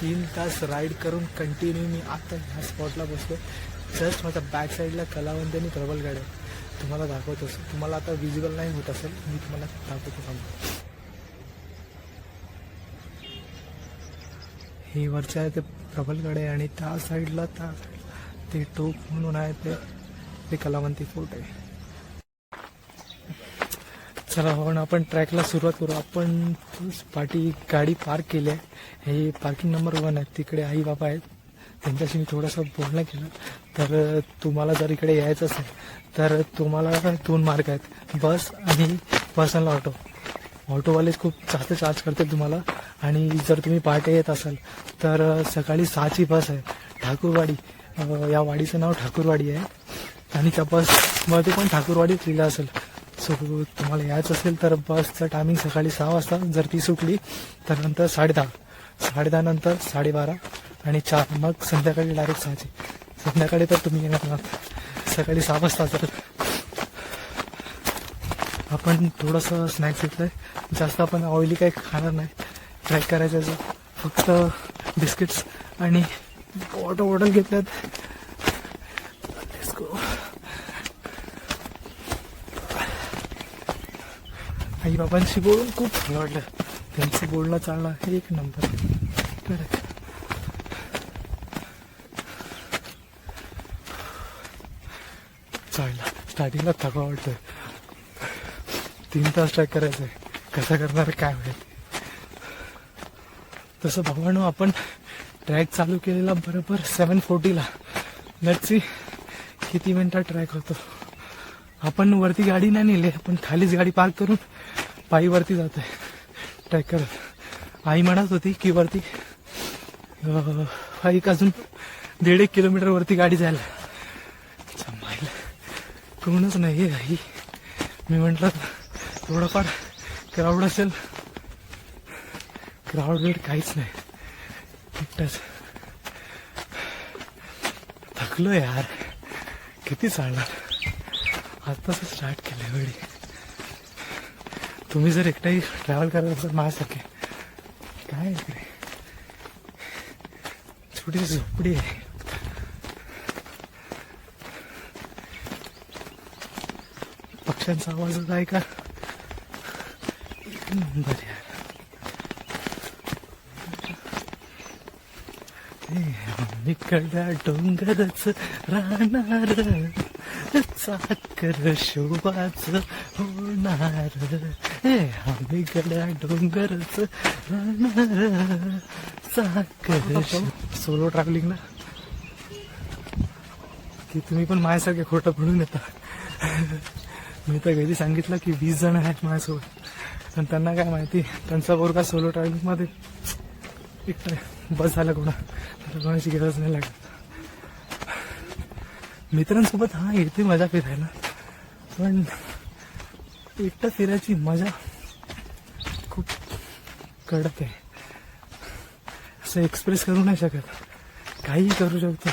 3 तास राईड करून कंटिन्यू मी आता ह्या स्पॉटला बसलो. जस्ट माझ्या बॅक साईडला कलावंती आणि प्रबलगड आहे. तुम्हाला दाखवतोस. तुम्हाला आता विजिबल नाही होत असेल, मी तुम्हाला दाखवतो थांबा. हे वरचे आहे ते प्रबलगड आहे आणि त्या साईडला ते टोक म्हणून आहे ते कलावंती फोर्ट आहे. चला आपण ट्रॅकला सुरुवात करू. आपण पाठी गाडी पार्क केली आहे. हे पार्किंग नंबर 1 आहे. तिकडे आई बाबा आहेत, त्यांच्याशी मी थोडंसं बोलणं केलं. तर तुम्हाला जर इकडे यायचं असेल तर तुम्हाला 2 मार्ग आहेत, बस आणि पर्सनल ऑटो. ऑटोवालेच खूप जास्त चार्ज करतील तुम्हाला. आणि जर तुम्ही पहाटे येत असाल तर सकाळी 6ची बस आहे ठाकूरवाडी. या वाडीचं नाव ठाकूरवाडी आहे आणि त्या बसमध्ये पण ठाकूरवाडी लिहिलं असेल. सो तुम्हाला यायचं असेल तर बसचं टायमिंग सकाळी 6 वाजता. जर ती सुटली तर नंतर 10:30 नंतर 12:30 आणि 4, मग संध्याकाळी डायरेक्ट 6ची. संध्याकाळी तर तुम्ही येणार आहात सकाळी 6 वाजता. तर आपण थोडंसं स्नॅक्स घेतलं आहे. जास्त आपण ऑइली काही खाणार नाही. ट्राय करायचं फक्त बिस्किट्स आणि वॉटर बॉटल घेतल्यात. आई बाबांशी बोलून खूप भारी वाटलं. त्यांचं बोलणं चालणं 1 नंबर. चालला स्टार्टिंगला थकवा वाटतोय. 3 तास ट्रॅक करायचंय. कसं करणार काय होईल. तसं भावानो आपण ट्रॅक चालू केलेला बरोबर 7:40ला. लेट्स सी किती मिनिटात ट्रॅक होतो. आपण वरती गाडी नाही नेली, आपण खालीच गाडी पार्क करून पायी वरती जातोय ट्रॅक करत. आई म्हणत होती की वरती अजून 1.5 किलोमीटर वरती गाडी जायला. जमायला कोणच नाही आई. मी म्हटलं थोडंफार क्राऊड असेल. क्राऊड वेळ काहीच नाही, एकटाच. थकलो यार, किती चालणार. आताच स्टार्ट केलं वेळी. तुम्ही जर एकटाही ट्रॅव्हल करत असाल माझ्यासारखे, काय इकडे छोटी झोपडी आहे. पक्ष्यांचा आवाज आहे का, 1 नंबर यार. इकडल्या डोंगरच राहणार, चाकर शोभाच होणार. आम्ही गड्या डोंगरच राहणार, चाकर. सोलो ट्रॅव्हलिंगला की तुम्ही पण माझ्यासारखे खोटं पडून येता. मी तर कधी सांगितलं की 20 जण आहेत माझ्यासोबत, पण त्यांना काय माहिती त्यांचा बोरका सोलो ट्रॅव्हलिंग मध्ये एकटा. बस झालं कोणाची गरज नाही लागत. मित्रांसोबत येते मजा फिरायला, पण एकटं फिरायची मजा खूप कडक आहे. असं एक्सप्रेस करू नाही शकत. काही करू शकतो,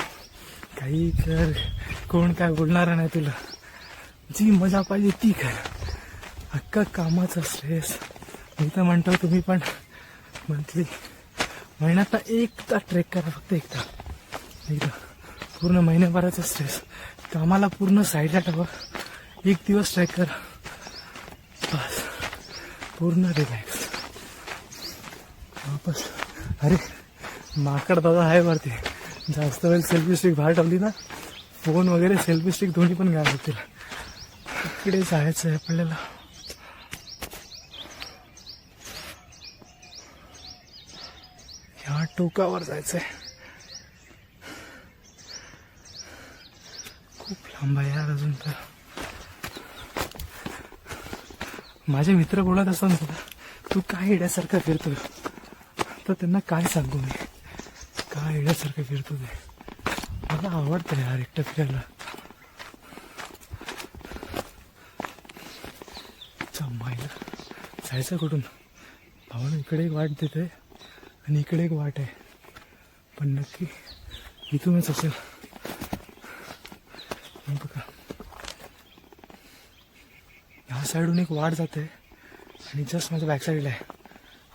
काही कर, कोण काय बोलणार नाही तुला. जी मजा पाहिजे ती कर. अख्खा कामाचा स्ट्रेस. मी तर म्हणतो तुम्ही पण मंथली महिन्यात 1दा ट्रेक करा, फक्त एकदा. पूर्ण महिन्याभराचा स्ट्रेस कामाला पूर्ण साईडला ठेवा. 1 दिवस ट्रेक करा, बस पूर्ण रिलॅक्स वापस. अरे माकड दादा आहे वरती. जास्त वेळ सेल्फी स्टिक बाहेर ठेवली ना, फोन वगैरे सेल्फी स्टिक दोन्ही पण गायब होतील. इकडे जायचं आहे आपल्याला. ह्या टोकावर जायचंय. खूप लांब आहे यार अजून तर. माझे मित्र बोलत असतात तू काय येड्यासारखं फिरतोय. तर त्यांना काय सांगू मी, काय येड्यासारखं फिरतो ते. मला आवडतं यार एकटं फिरायला. जमायला जायचं कुठून भावानं. इकडे एक वाट देते आणि इकडे एक वाट आहे, पण नक्की इथूनच असेल. बघा ह्या साईडून एक वाट जाते आणि जस्ट माझ्या बॅक साईडला आहे.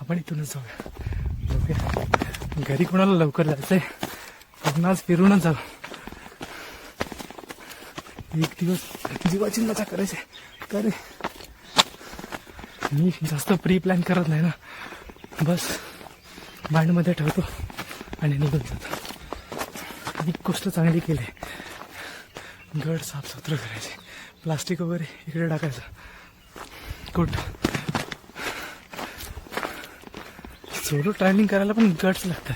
आपण इथूनच जाऊया. ओके घरी कोणाला लवकर जायचंय, आपण आज फिरूनच जाऊ. एक दिवस जीवाची मजा करायची. तर मी जास्त प्री प्लॅन करत नाही ना, बस माइंडमध्ये ठेवतो आणि निघून जातो. एक गोष्ट चांगली केली, गड साफसुथरं करायचे, प्लास्टिक वगैरे इकडे टाकायचं. गुड. सोलो ट्रॅव्हलिंग करायला पण गड्स लागतात,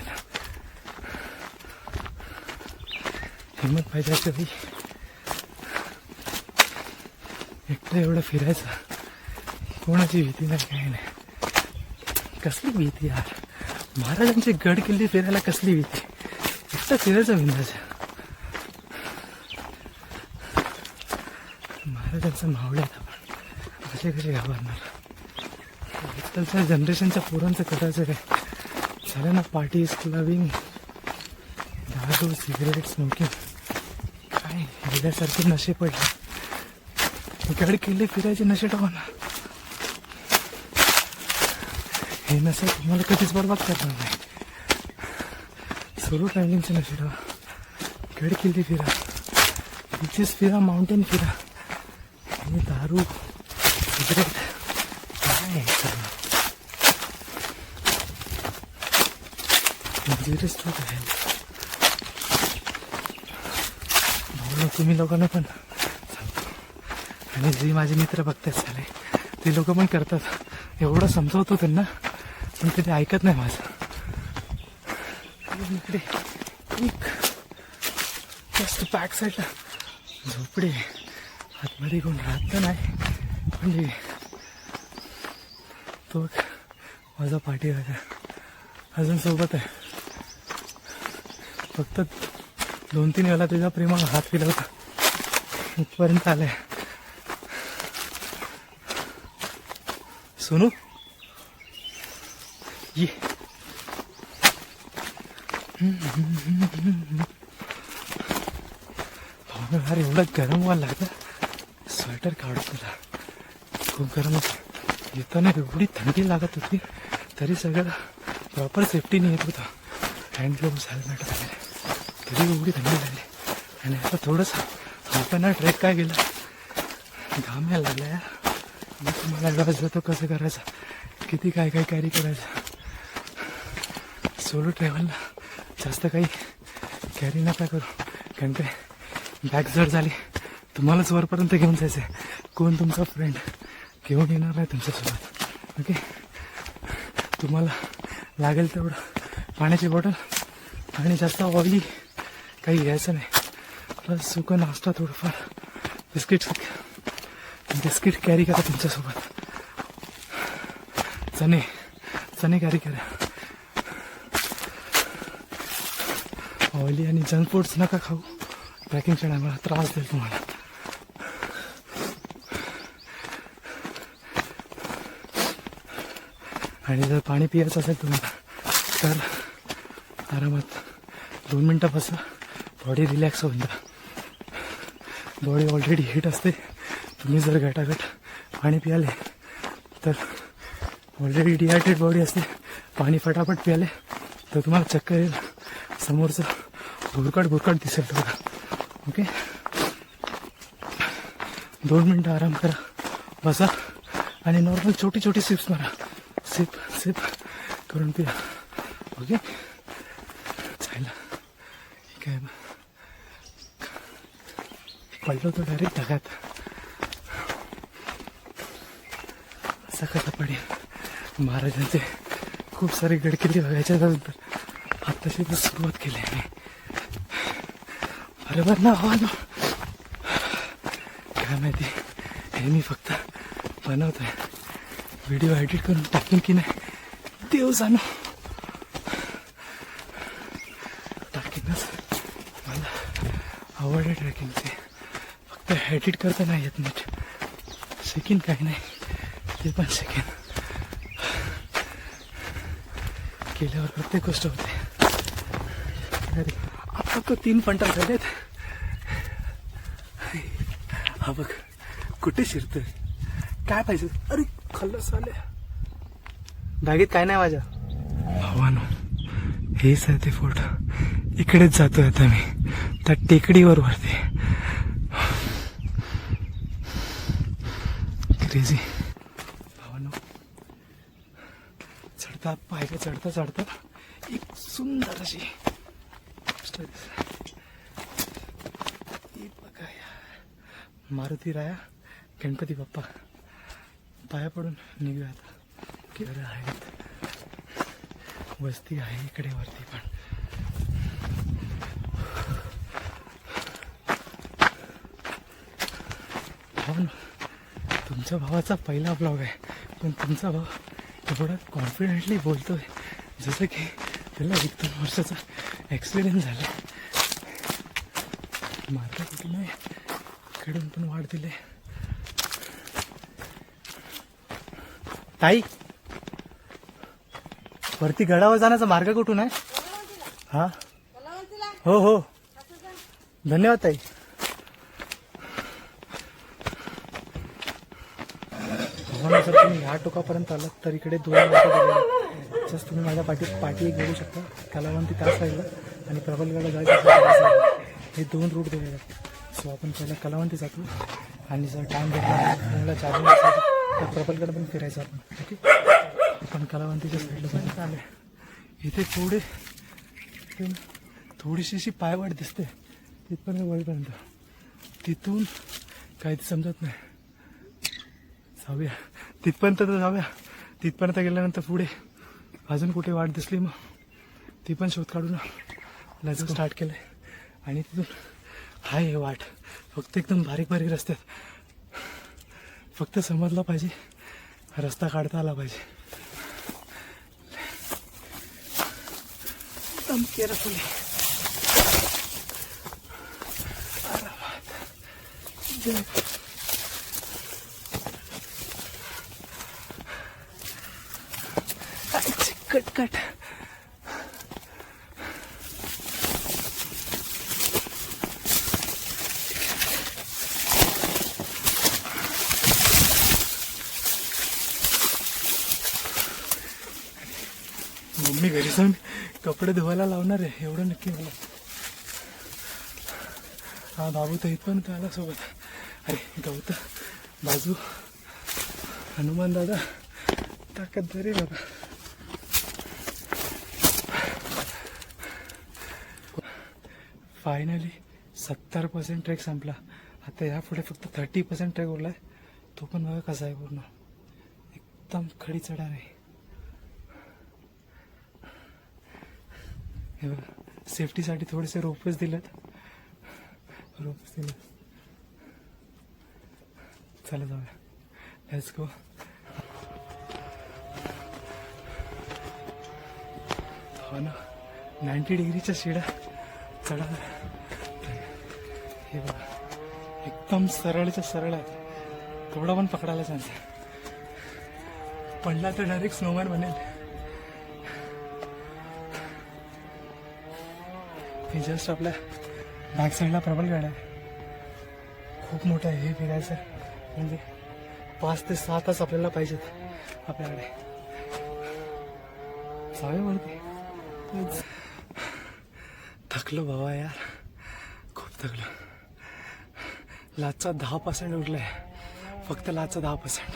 हिंमत पाहिजे असते. एकटं एवढं फिरायचं, कोणाची भीती नाही, काही नाही. कसली भीती यार, महाराजांचे गड किल्ले फिरायला कसली भीती. एकटं फिरायचं बिंदाचं. महाराजांचं मावळ्यात आपण असे कसे घाबरणार. आजकालच्या जनरेशनच्या पोरांचं करायचं काय, झालं ना पार्टीज, क्लबिंग, दारू, सिगरेट, स्मोकिंग, काय वेगळ्यासारखे नशे पडले. गड किल्ले फिरायचे नशे टाका. हे नशे तुम्हाला कधीच बरबाद करणार नाही. सोलो ट्रॅव्हलिंगचे नशे टाका. गड किल्ले फिरा, बीचेस फिरा, माउंटेन फिरा. आणि दारू, सिगरेट काय करणार. तुम्ही लोकांना पण सांगतो, आणि जे माझे मित्र बघतात झाले ते लोक पण करतात. एवढं समजावतो त्यांना, पण कधी ऐकत नाही माझं. इकडे एक जास्त बॅक साईडला झोपडे, आतमध्ये कोण राहत तर नाही, म्हणजे तो माझा पाठीराजा अजून सोबत आहे. फक्त 2-3 वेळा त्याच्या प्रेमाला हात फिरवता इथपर्यंत आलाय. सोनू ये. अरे एवढं गरम व्हायला लागतं, स्वेटर काढू तुला. खूप गरम होतं. येताना एवढी थंडी लागत होती, तरी सगळं प्रॉपर सेफ्टीने येत होतं. हँड ग्लोव्स, हेल्मेट वगैरे, तरी एवढी थंडी लागली. आणि आता थोडंसं आपण ट्रेक काय गेलं, घाम यायला लागला यार. मग तुम्हाला ॲडवाइस देतो कसं करायचं, किती काय काय कॅरी करायचं. सोलो ट्रॅव्हलला जास्त काही कॅरी नका करू, कारण काय बॅग जड झाली तुम्हालाच वरपर्यंत घेऊन जायचं आहे. कोण तुमचा फ्रेंड घेऊन येणार नाही तुमच्यासोबत. ओके, तुम्हाला लागेल तेवढं पाण्याची बॉटल आणि जास्त ऑइली काही घ्यायचं नाही. प्लस सुकं नाश्ता थोडंफार, बिस्किट कॅरी करा तुमच्यासोबत. चणे कॅरी करा. ऑइली आणि जंक फूड्स नका खाऊ, ट्रॅकिंगच्या टायमाला त्रास देईल तुम्हाला. आणि जर पाणी पियायचं असेल तुम्हाला तर आरामात 2 मिनटं बसा, बॉडी रिलॅक्स होऊन जा. बॉडी ऑलरेडी हीट असते. तुम्ही जर गटागट पाणी पियाले तर ऑलरेडी डिहायड्रेट बॉडी असते. पाणी फटाफट पियाले तर तुम्हाला चक्कर येईल, समोरचं भुरकट दिसेल बघा. ओके, 2 मिनटं आराम करा, बसा आणि नॉर्मल छोटी सिप्स मारा. सिप करून पिया. ओके, चालेल. काय पडलो तो डायरेक्ट ढगात, असा कसा पडेल. महाराजांचे खूप सारे गडकिल्ले बघायच्या नंतर आत्ताशी तर सुरुवात केली आहे. बरोबर ना आवाज काय माहिती, हे मी फक्त बनवतोय. व्हिडिओ एडिट करून टाकेन की नाही देव जाणो. टाकेनच, मला आवड आहे ट्रॅकिंगची. फक्त एडिट करता नाही येत नीट. शिकेन काही नाही, ते पण शिकेन. केल्यावर प्रत्येक गोष्ट होते. अरे आता तो 3 फंटा झालेत. हा बघ कुठे शिरतोय, काय पाहिजे. अरे खल्लस आले बॅगेत, काय नाही माझ्या भावानो. हेच आहे ते फोर्ट. इकडेच जातोय आता मी त्या टेकडीवर वरती. क्रेझी भावानो, चढता पायऱ्या चढता चढता एक सुंदर अशी गोष्ट दिसते. ही बघा यार, मारुती राया गणपती बाप्पा. पाया पडून निघूया आता. घरं आहेत, वस्ती आहे इकडे वरती पण. भाऊ, तुमच्या भावाचा पहिला ब्लॉग आहे, पण तुमचा भाऊ एवढा कॉन्फिडेंटली बोलतोय जसं की त्याला 1-2 वर्षाचा ॲक्सिडेंट झाला. मार्ग कुठे नाही, इकडून पण वाढ दिले. ताई, वरती गडावर जाण्याचा मार्ग कुठून आहे? हा, हो हो, धन्यवाद ताई. जर तुम्ही ह्या टोकापर्यंत आलात तर इकडे 2 मार्ग दिलेले आहेत. जस्ट तुम्ही माझ्या पाठी एक बघू शकता, कलावंती त्या साईडला आणि प्रबलगडला जायचं असेल तर त्या साईडला. हे 2 रूट दिलेले आहेत. सो आपण पहिला कलावंती जातो आणि जर टाइम भेटला तुम्हाला चार्जिंग असेल तर प्रबलगड पण फिरायचं आपण. ओके, आपण कलावंतीच्या साईडला पण चालू आहे. इथे थोडीशी अशी पायवाट दिसते तिथपर्यंत वळपर्यंत. तिथून काही समजत नाही. जाऊया तिथपर्यंत तर जाऊया. तिथपर्यंत गेल्यानंतर पुढे अजून कुठे वाट दिसली मग ती पण शोध काढू ना. लजून स्टार्ट केलं आहे आणि तिथून हाय हे वाट. फक्त एकदम बारीक बारीक रस्त्यात. फक्त समजलं पाहिजे, रस्ता काढता आला पाहिजे. एकदम केअरफुली. कट मम्मी घरी जाऊन कपडे धुवायला लावणार आहे एवढं नक्की मला. हा बाबू तर इथपर्यंत आला सोबत. अरे गौतम, बाजू, हनुमान दादा, ताकद धरे बाबा. फायनली 70% ट्रेक संपला. आता यापुढे फक्त 30% ट्रेक उरला आहे. तो पण बघा कसा आहे, पूर्ण एकदम खडी चढाण आहे. हे बघा, सेफ्टीसाठी थोडेसे रोपवेच दिलेत. चला जाऊया, लेट्स गो. हो ना, 90 डिग्रीच्या शिडा चढा. हे बघा, एकदम सरळच्या सरळ आहे. थोडा पण पकडायला चान्स आहे. पडला तर डायरेक्ट स्नोमॅन बनेल. हे जस्ट आपल्या बॅक साईडला प्रबलगड आहे. खूप मोठं आहे हे फिरायचं. म्हणजे 5 ते 6 तास आपल्याला पाहिजेत आपल्याकडे. जाऊया वरती. थकलो बाबा यार, खूप थकलो. लाचचा 10% उरलाय, फक्त लाचचा 10%.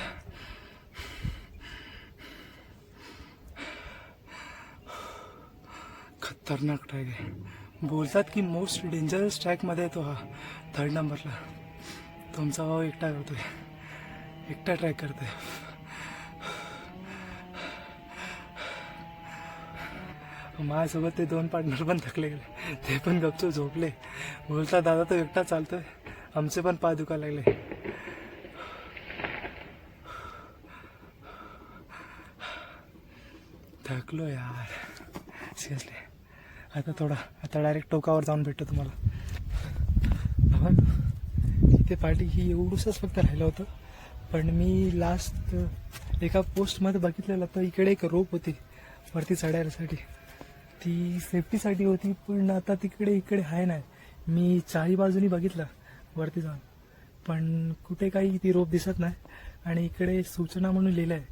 खतरनाक ट्रॅक आहे. बोलतात की मोस्ट डेंजरस ट्रॅकमध्ये तो हा 3rd नंबरला. तुमचा भाऊ एकटा करतोय, एकटा ट्रॅक करतोय. माझ्यासोबत ते 2 पार्टनर पण थकले गेले, ते पण गपचूप झोपले. बोलता दादा तो एकटा चालतोय, आमचे पण पाय दुखायला लागले. थकलो यार सिरियसली. आता डायरेक्ट टोकावर जाऊन भेटतो तुम्हाला. इथे पार्टी ही एवढंच फक्त राहिलं होतं. पण मी लास्ट एका पोस्टमध्ये बघितलेलं तर इकडे एक रोप होती वरती चढायसाठी. ती सेफ्टीसाठी होती, पण आता इकडे आहे नाही. मी 4 बाजूनी बघितलं वरती जाऊन, पण कुठे काही ती रोप दिसत नाही. आणि इकडे सूचना म्हणून लिहिलं आहे.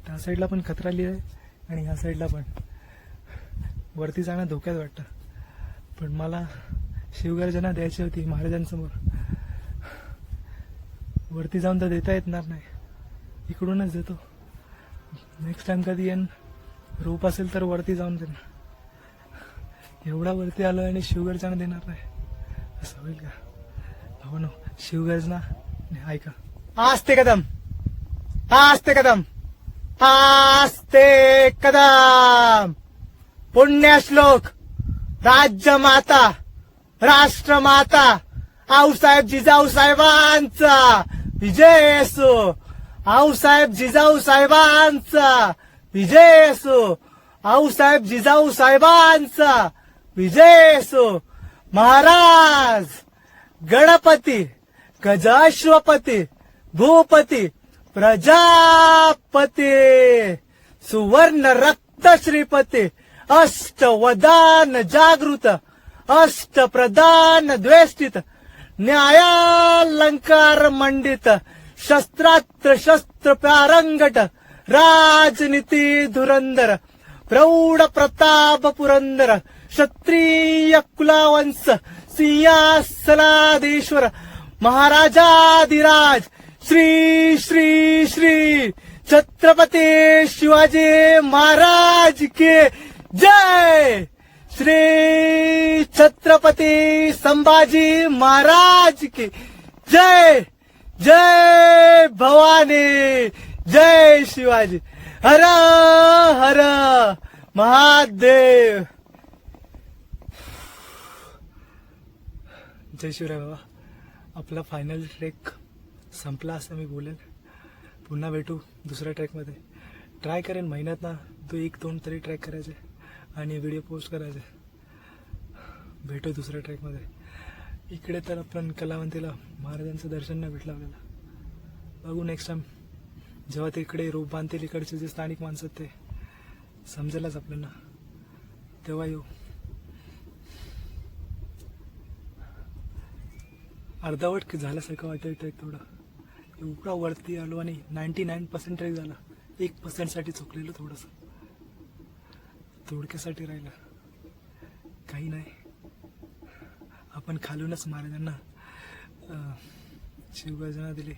त्या साईडला पण खतरा लिहिलं आहे आणि ह्या साईडला पण. वरती जाणं धोक्यात वाटतं, पण मला शिवगर्जना द्यायची होती महाराजांसमोर. वरती जाऊन तर देता येणार नाही, इकडूनच देतो. नेक्स्ट टाइम कधी येईन, रोप असेल तर वरती जाऊन देणार. एवढा वरती आलो आणि शिवगर्जना देणार नाही, असं होईल का भावानो? शिवगर्जना ऐका. आस्ते कदम, आस्ते कदम, आस्ते कदम. पुण्यश्लोक राज्यमाता राष्ट्रमाता आऊसाहेब जिजाऊ साहेबांचा विजय असो. आऊसाहेब जिजाऊ साहेबांचा विजय असो. आऊसाहेब जिजाऊ साहेबांचा विजय असो. महाराज गणपती गजाश्वपती भूपती प्रजापती सुवर्ण रक्त श्रीपती अष्टवदान जागृत अष्टप्रधान द्वेष्टित न्यायालंकार मंडित शस्त्रास्त्र शस्त्र प्रारंगट राजनीती धुरंदर प्रौढ प्रताप पुरंदर क्षत्रिय कुलावंश सिंहासनाधीश्वर महाराजाधिराज श्री श्री श्री छत्रपती शिवाजी महाराज के जय. श्री छत्रपती संभाजी महाराज की जय. जय भवानी, जय शिवाजी. हर हर महादेव. जय शिवराय बाबा. आपला फायनल ट्रेक संपला असं मी बोलेल. पुन्हा भेटू दुसऱ्या ट्रॅकमध्ये. ट्राय करेन महिन्यात ना 1-2 तरी ट्रॅक करायचे आणि व्हिडिओ पोस्ट करायचे. भेटू दुसऱ्या ट्रॅकमध्ये. इकडे तर आपण कलावंतीला महाराजांचं दर्शन नाही भेटलं आपल्याला. बघू नेक्स्ट टाइम जेव्हा ते इकडे रोप बांधतील, इकडचे जे स्थानिक माणसं ते समजेलच आपल्याला, तेव्हा येऊ. अर्धावट झाल्यासारखं वाटतं ट्रेक. थोडं एवढा वरती आलो आणि 99% ट्रेक झाला. 1% साठी चुकलेलं थोडंसं, थोडक्यासाठी राहिलं. काही नाही, आपण खालूनच महाराजांना शिवगर्जना दिली.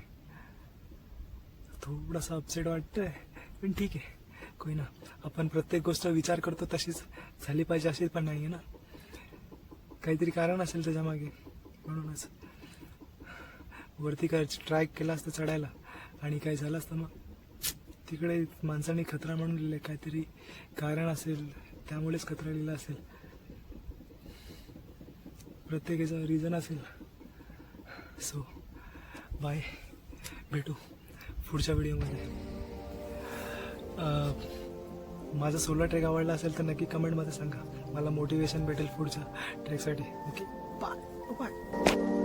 थोडासा अपसेट वाटतंय, पण ठीक आहे, कोई ना. आपण प्रत्येक गोष्ट विचार करतो तशीच झाली पाहिजे अशी पण नाही आहे ना. काहीतरी कारण असेल त्याच्या मागे, म्हणूनच वरती काय ट्राय केला असतं चढायला आणि काय झालं असतं मग तिकडे माणसांनी खतरा म्हणून लिहिलंय. काहीतरी कारण असेल, त्यामुळेच खतरा लिहिला असेल. प्रत्येकाचा रिझन असेल. सो बाय, भेटू पुढच्या व्हिडिओमध्ये. माझा सोलो ट्रेक आवडला असेल तर नक्की कमेंटमध्ये सांगा, मला मोटिवेशन भेटेल पुढच्या ट्रेकसाठी. Okay, bye bye.